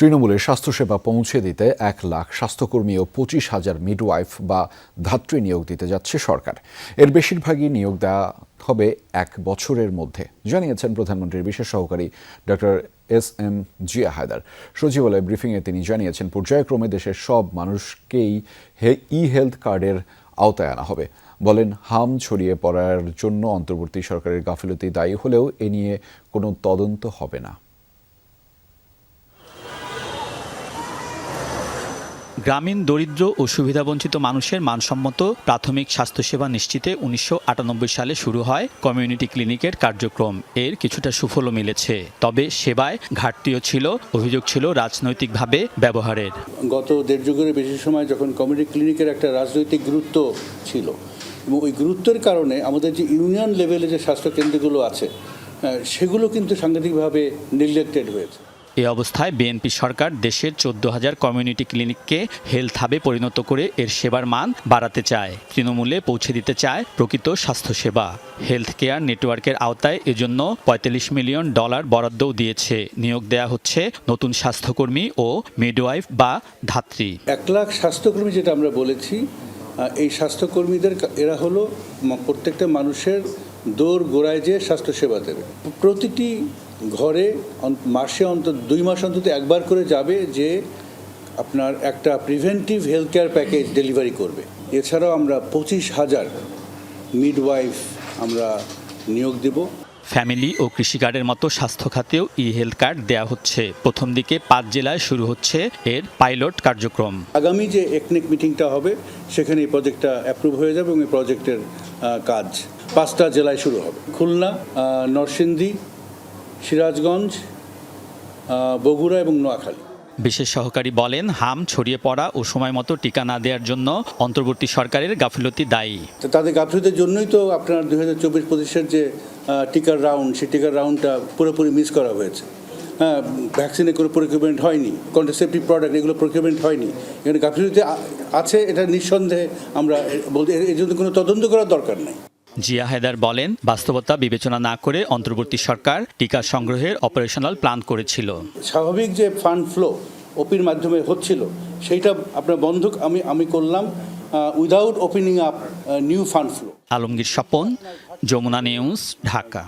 তৃণমূলের স্বাস্থ্যসেবা পৌঁছে দিতে ১ লাখ স্বাস্থ্যকর্মী ও ২৫,০০০ মিডওয়াইফ বা ধাত্রী নিয়োগ দিতে যাচ্ছে সরকার। এর বেশিরভাগই নিয়োগ দেওয়া হবে ১ বছরের মধ্যে, জানিয়েছেন প্রধানমন্ত্রীর বিশেষ সহকারী ডক্টর এস.এম. জিয়া হায়দার। সচিবালয় ব্রিফিংয়ে তিনি জানিয়েছেন, পর্যায়ক্রমে দেশের সব মানুষকেই ই-হেলথ কার্ডের আওতায় আনা হবে। বলেন, হাম ছড়িয়ে পড়ার জন্য অন্তর্বর্তী সরকারের গাফিলতি দায়ী হলেও এ নিয়ে কোনো তদন্ত হবে না। গ্রামীণ দরিদ্র ও সুবিধাবঞ্চিত মানুষের মানসম্মত প্রাথমিক স্বাস্থ্যসেবা নিশ্চিতে ১৯৯৮ সালে শুরু হয় কমিউনিটি ক্লিনিকের কার্যক্রম। এর কিছুটা সুফলও মিলেছে, তবে সেবায় ঘাটতিও ছিল, অভিযোগ ছিল রাজনৈতিকভাবে ব্যবহারের। গত দেড় যুগের বেশি সময় যখন কমিউনিটি ক্লিনিকের একটা রাজনৈতিক গুরুত্ব ছিল, এবং ওই গুরুত্বের কারণে আমাদের যে ইউনিয়ন লেভেলে যে স্বাস্থ্যকেন্দ্রগুলো আছে সেগুলো কিন্তু সাংঘাতিকভাবে নেগলেক্টেড হয়েছে। এ অবস্থায় বিএনপি সরকার দেশের ১৪,০০০ কমিউনিটি ক্লিনিককে হেলথ হাবে পরিণত করে এর সেবার মান বাড়াতে চায়, তৃণমূলে পৌঁছে দিতে চায় প্রকৃত স্বাস্থ্যসেবা। হেলথ কেয়ার নেটওয়ার্কের আওতায় এজন্য $৪৫ মিলিয়ন বরাদ্দও দিয়েছে। নিয়োগ দেয়া হচ্ছে নতুন স্বাস্থ্যকর্মী ও মিডওয়াইফ বা ধাত্রী। ১ লাখ স্বাস্থ্যকর্মী যেটা আমরা বলেছি, এই স্বাস্থ্যকর্মীদের এরা হলো প্রত্যেকটা মানুষের দৌড় গোড়ায় যে স্বাস্থ্যসেবা দেবে। প্রতিটি ঘরে মাসে অন্তত ২ মাস অন্তত একবার করে যাবে, যে আপনার একটা preventive health care package delivery করবে। এছাড়াও আমরা ২৫,০০০ মিডওয়াইফ আমরা নিয়োগ দেব। ফ্যামিলি ও কৃষি কার্ডের মতো স্বাস্থ্য খাতেও ই-হেলথ কার্ড দেয়া হচ্ছে। প্রথম দিকে ৫ জেলায় শুরু হচ্ছে এর পাইলট কার্যক্রম। আগামী যে একনেক মিটিংটা হবে সেখানে এই প্রজেক্টটা অ্যাপ্রুভ হয়ে যাবে এবং এই প্রজেক্টের কাজ ৫টা জেলায় শুরু হবে: খুলনা, নরসিংদী, সিরাজগঞ্জ, বগুড়া এবং নোয়াখালী। বিশেষ সহকারী বলেন, হাম ছড়িয়ে পড়া ও সময় মতো টিকা না দেওয়ার জন্য অন্তর্বর্তী সরকারের গাফিলতি দায়ী। তাদের গাফিলতির জন্যই তো আপনার ২০২৪-২৫-এর যে টিকার রাউন্ড, সেই টিকার রাউন্ডটা পুরোপুরি মিস করা হয়েছে। হ্যাঁ, ভ্যাকসিনের কোনো প্রকিউরমেন্ট হয়নি, কন্ট্রাসেপটিভ প্রোডাক্ট এগুলো প্রকিউরমেন্ট হয়নি। এখানে গাফিলতি আছে, এটা নিঃসন্দেহে আমরা বলতে, এর জন্য কোনো তদন্ত করার দরকার নেই। জিয়া হায়দার বলেন, বাস্তবতা বিবেচনা না করে অন্তর্বর্তী সরকার টিকা সংগ্রহের অপারেশনাল প্ল্যান করেছিল। স্বাভাবিক যে ফান্ড ফ্লো ওপির মাধ্যমে হচ্ছিল, সেইটা আপনার বন্ধ আমি করলাম without opening up new fund flow. Alamgir Swapan, Jamuna News, Dhaka.